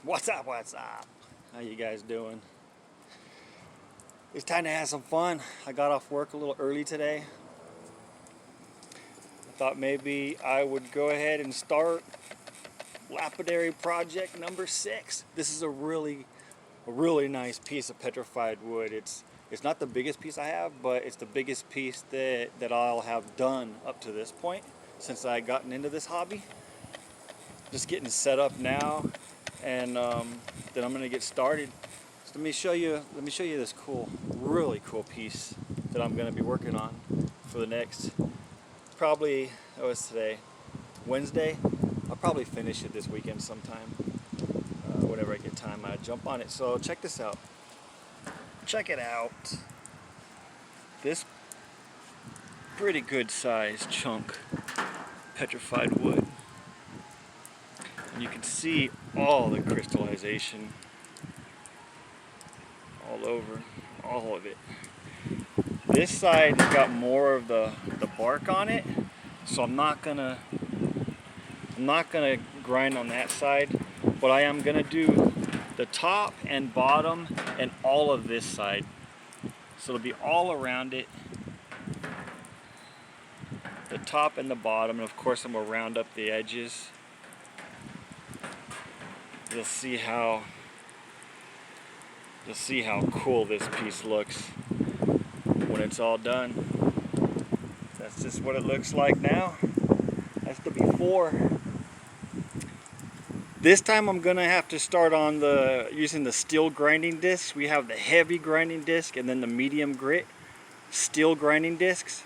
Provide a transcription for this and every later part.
What's up, what's up? How you guys doing? It's time to have some fun. I got off work a little early today. I thought maybe I would go ahead and start Lapidary project number 6. This is a really nice piece of petrified wood. It's not the biggest piece I have, but it's the biggest piece that I'll have done up to this point since I gotten into this hobby. Just getting set up now, and then I'm gonna get started. So let me show you this really cool piece that I'm gonna be working on for the next probably, it's today, Wednesday. I'll probably finish it this weekend sometime. Whenever I get time, I jump on it. So check this out. Check it out. This pretty good sized chunk petrified wood. And you can see all the crystallization all over, all of it. This side has got more of the bark on it, so I'm not gonna grind on that side, but I am gonna do the top and bottom and all of this side. So it'll be all around it, the top and the bottom, and of course I'm gonna round up the edges. You'll see how cool this piece looks when it's all done. That's just what it looks like now. That's the before. This time I'm gonna have to start on using the steel grinding discs. We have the heavy grinding disc and then the medium grit steel grinding discs.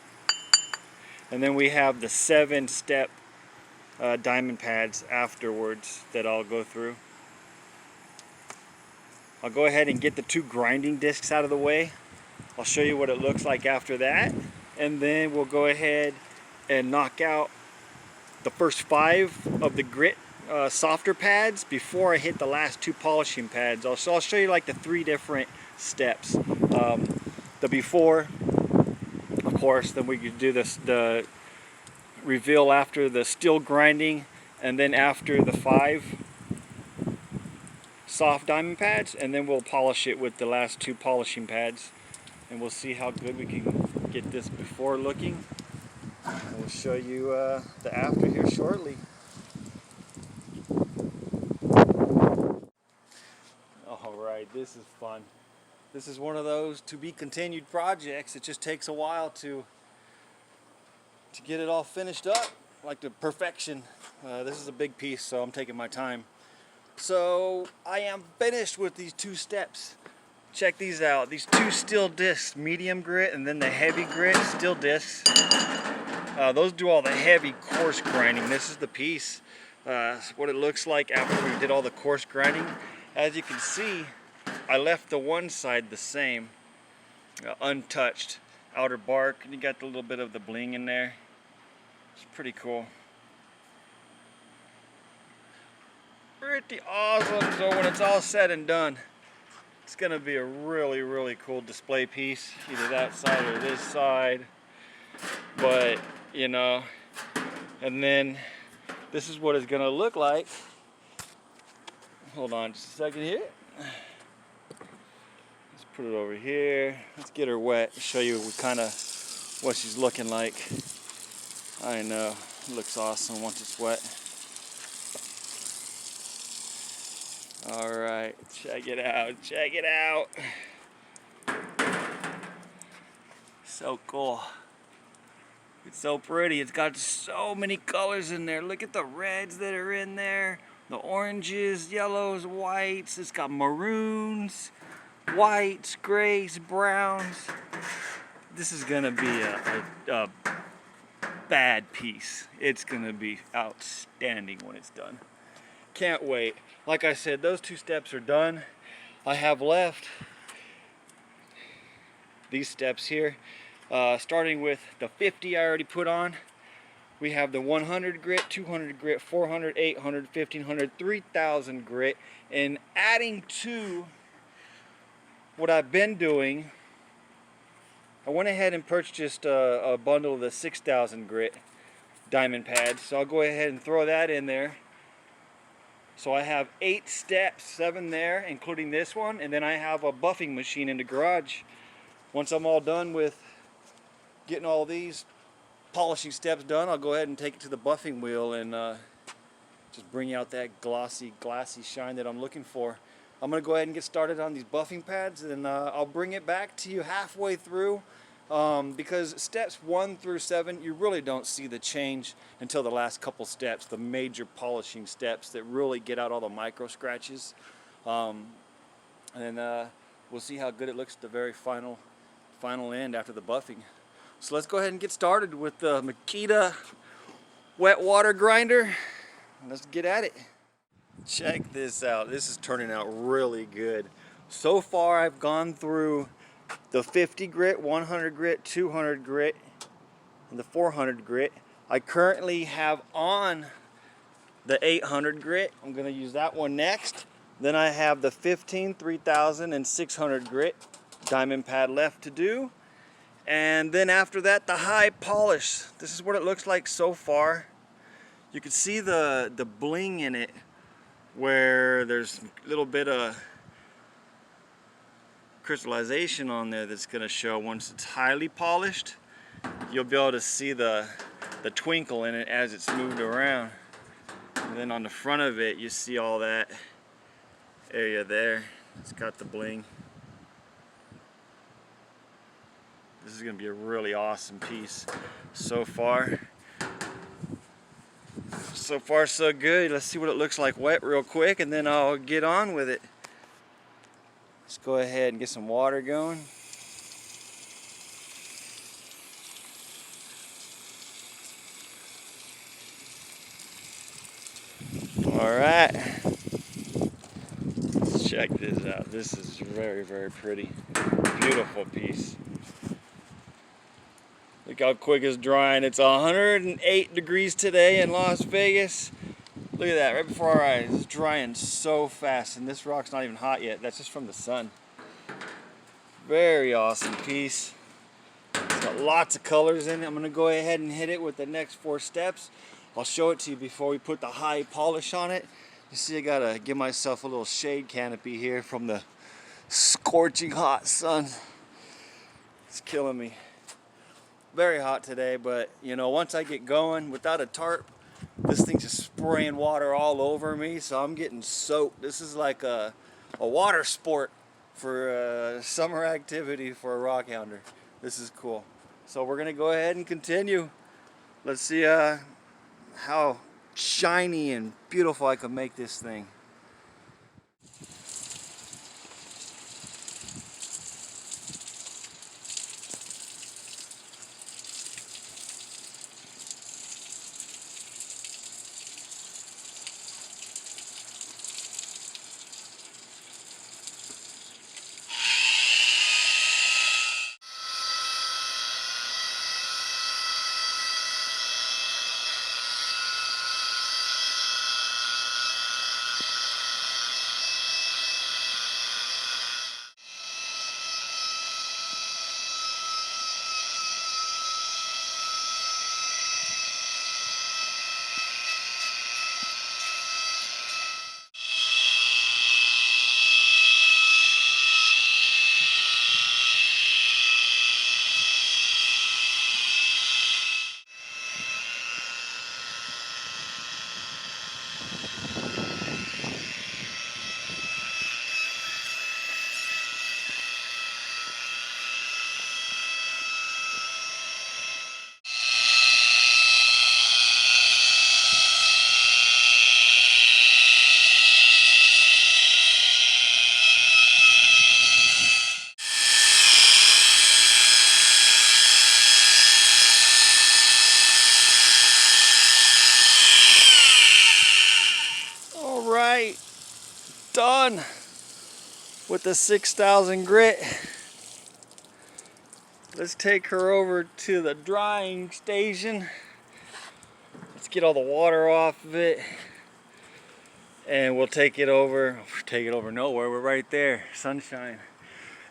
And then we have the 7-step diamond pads afterwards that I'll go through. I'll go ahead and get the 2 grinding discs out of the way. I'll show you what it looks like after that. And then we'll go ahead and knock out the first 5 of the grit softer pads before I hit the last 2 polishing pads. So I'll show you like the 3 different steps. The before, of course, then we could do the reveal after the steel grinding, and then after the 5 soft diamond pads, and then we'll polish it with the last 2 polishing pads, and we'll see how good we can get this before looking. And we'll show you the after here shortly. Alright, this is fun. This is one of those to be continued projects. It just takes a while to get it all finished up, like to perfection. This is a big piece, so I'm taking my time. So I am finished with these 2 steps. Check these out. These 2 steel discs, medium grit and then the heavy grit steel discs. Those do all the heavy coarse grinding. This is the piece. What it looks like after we did all the coarse grinding. As you can see, I left the one side the same, untouched. Outer bark, and you got a little bit of the bling in there. It's pretty cool. Pretty awesome. So when it's all said and done, it's gonna be a really cool display piece, either that side or this side. But you know, and then this is what it's gonna look like. Hold on just a second here. Let's put it over here. Let's get her wet, show you what she's looking like. I know, it looks awesome once it's wet. Alright, check it out, check it out. So cool. It's so pretty. It's got so many colors in there. Look at the reds that are in there. The oranges, yellows, whites. It's got maroons, whites, grays, browns. This is gonna be a bad piece. It's gonna be outstanding when it's done. Can't wait. Like I said, those 2 steps are done. I have left these steps here, starting with the 50 I already put on. We have the 100 grit, 200 grit, 400, 800, 1500, 3000 grit, and adding to what I've been doing, I went ahead and purchased a bundle of the 6000 grit diamond pads. So I'll go ahead and throw that in there So I have 8 steps, 7 there, including this one, and then I have a buffing machine in the garage. Once I'm all done with getting all these polishing steps done, I'll go ahead and take it to the buffing wheel and just bring out that glossy, glassy shine that I'm looking for. I'm going to go ahead and get started on these buffing pads, and I'll bring it back to you halfway through, because steps 1 through 7, you really don't see the change until the last couple steps, the major polishing steps that really get out all the micro scratches. And then we'll see how good it looks at the very final end after the buffing. So let's go ahead and get started with the Makita wet water grinder. Let's get at it. Check this out. This is turning out really good. So far I've gone through the 50 grit, 100 grit, 200 grit, and the 400 grit. I currently have on the 800 grit. I'm going to use that one next. Then I have the 15, 3000, and 600 grit diamond pad left to do. And then after that, the high polish. This is what it looks like so far. You can see the bling in it, where there's a little bit of crystallization on there that's going to show. Once it's highly polished, you'll be able to see the twinkle in it as it's moved around. And then on the front of it, you see all that area there. It's got the bling. This is going to be a really awesome piece. So far so good. Let's see what it looks like wet real quick, and then I'll get on with it. Let's go ahead and get some water going. Alright, let's check this out. This is very, very pretty. Beautiful piece. Look how quick it's drying. It's 108 degrees today in Las Vegas. Look at that, right before our eyes. It's drying so fast, and this rock's not even hot yet. That's just from the sun. Very awesome piece. It's got lots of colors in it. I'm gonna go ahead and hit it with the next 4 steps. I'll show it to you before we put the high polish on it. You see, I gotta give myself a little shade canopy here from the scorching hot sun. It's killing me. Very hot today, but you know, once I get going without a tarp, this thing's just spraying water all over me, so I'm getting soaked. This is like a water sport for a summer activity for a rockhounder. This is cool. So we're gonna go ahead and continue. Let's see how shiny and beautiful I can make this thing. Done with the 6000 grit. Let's take her over to the drying station. Let's get all the water off of it, and we'll take it over nowhere. We're right there, sunshine.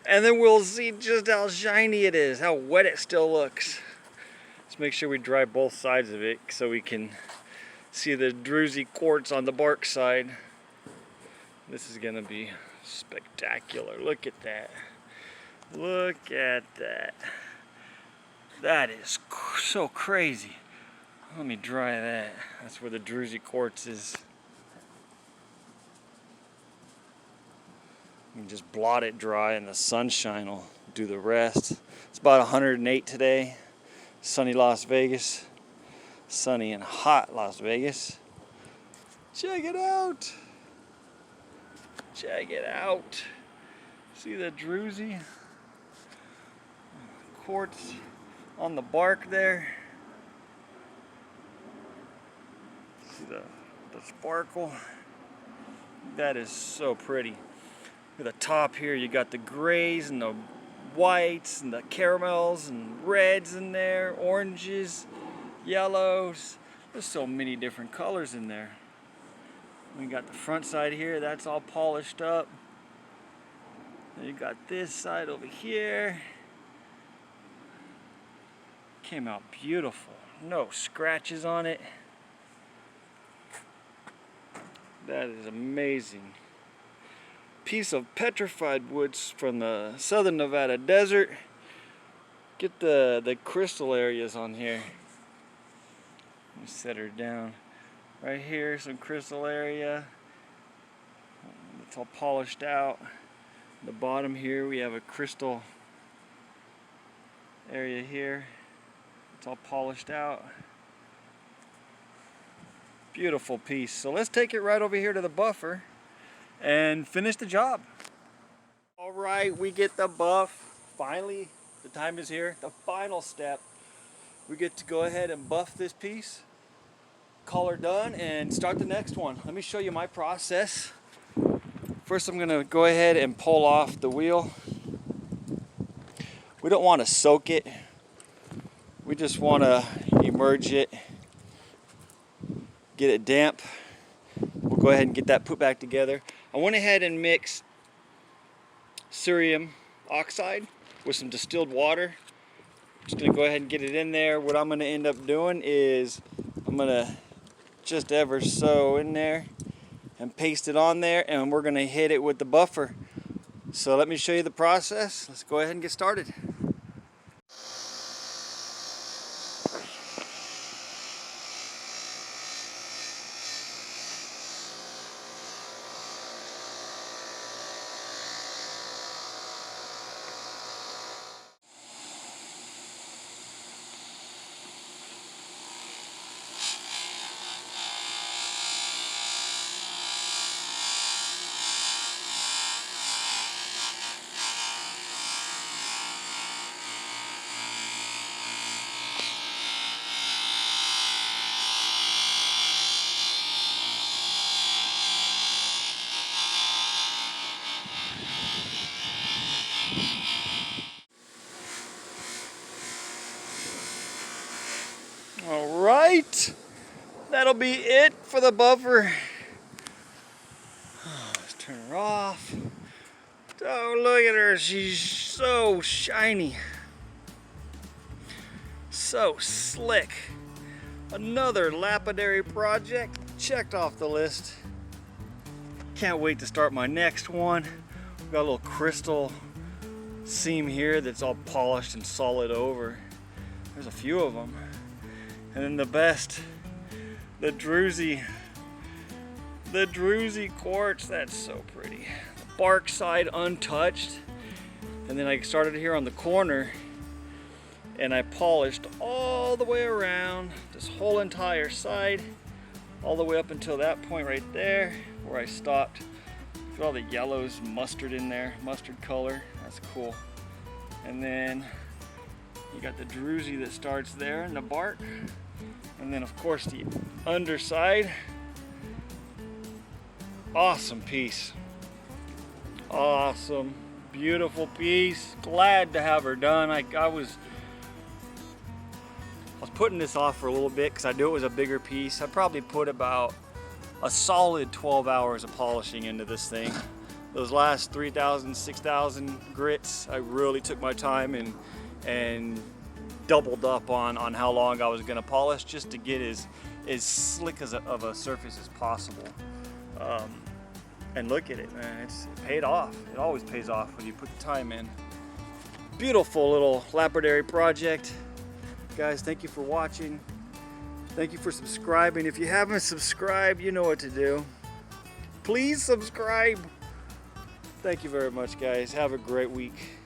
And then we'll see just how shiny it is, how wet it still looks. Let's make sure we dry both sides of it so we can see the DRUZY quartz on the bark side. This is gonna be spectacular. Look at that. Look at that. That is so crazy. Let me dry that. That's where the DRUZY quartz is. You can just blot it dry and the sunshine will do the rest. It's about 108 today. Sunny Las Vegas. Sunny and hot Las Vegas. Check it out. Check it out. See the DRUZY quartz on the bark there. See the sparkle. That is so pretty. At the top here you got the grays and the whites and the caramels and reds in there, oranges, yellows. There's so many different colors in there. We got the front side here, that's all polished up. Then you got this side over here. Came out beautiful. No scratches on it. That is amazing. Piece of petrified woods from the southern Nevada desert. Get the crystal areas on here. Let me set her down. Right here, some crystal area. It's all polished out. The bottom here, we have a crystal area here. It's all polished out. Beautiful piece. So let's take it right over here to the buffer and finish the job. All right, we get the buff. Finally, the time is here. The final step. We get to go ahead and buff this piece, call her done, and start the next one. Let me show you my process. First, I'm gonna go ahead and pull off the wheel. We don't want to soak it. We just want to emerge it, get it damp. We'll go ahead and get that put back together. I went ahead and mixed cerium oxide with some distilled water. Just gonna go ahead and get it in there. What I'm gonna end up doing is I'm gonna just ever so in there and paste it on there, and we're gonna hit it with the buffer. So let me show you the process. Let's go ahead and get started. All right, that'll be it for the buffer. Let's turn her off. Oh, look at her, she's so shiny. So slick. Another lapidary project checked off the list. Can't wait to start my next one. We've got a little crystal seam here that's all polished and solid over. There's a few of them. And then the best, the DRUZY quartz. That's so pretty. The bark side untouched. And then I started here on the corner and I polished all the way around this whole entire side, all the way up until that point right there where I stopped. Look at all the yellows, mustard in there, mustard color. That's cool. And then you got the DRUZY that starts there in the bark. And then of course the underside. Awesome piece. Awesome, beautiful piece. Glad to have her done. I was putting this off for a little bit because I knew it was a bigger piece. I probably put about a solid 12 hours of polishing into this thing. Those last 3,000, 6,000 grits, I really took my time and doubled up on how long I was gonna polish just to get as slick of a surface as possible. And look at it, man, it paid off. It always pays off when you put the time in. Beautiful little lapidary project. Guys, thank you for watching. Thank you for subscribing. If you haven't subscribed, you know what to do. Please subscribe. Thank you very much, guys. Have a great week.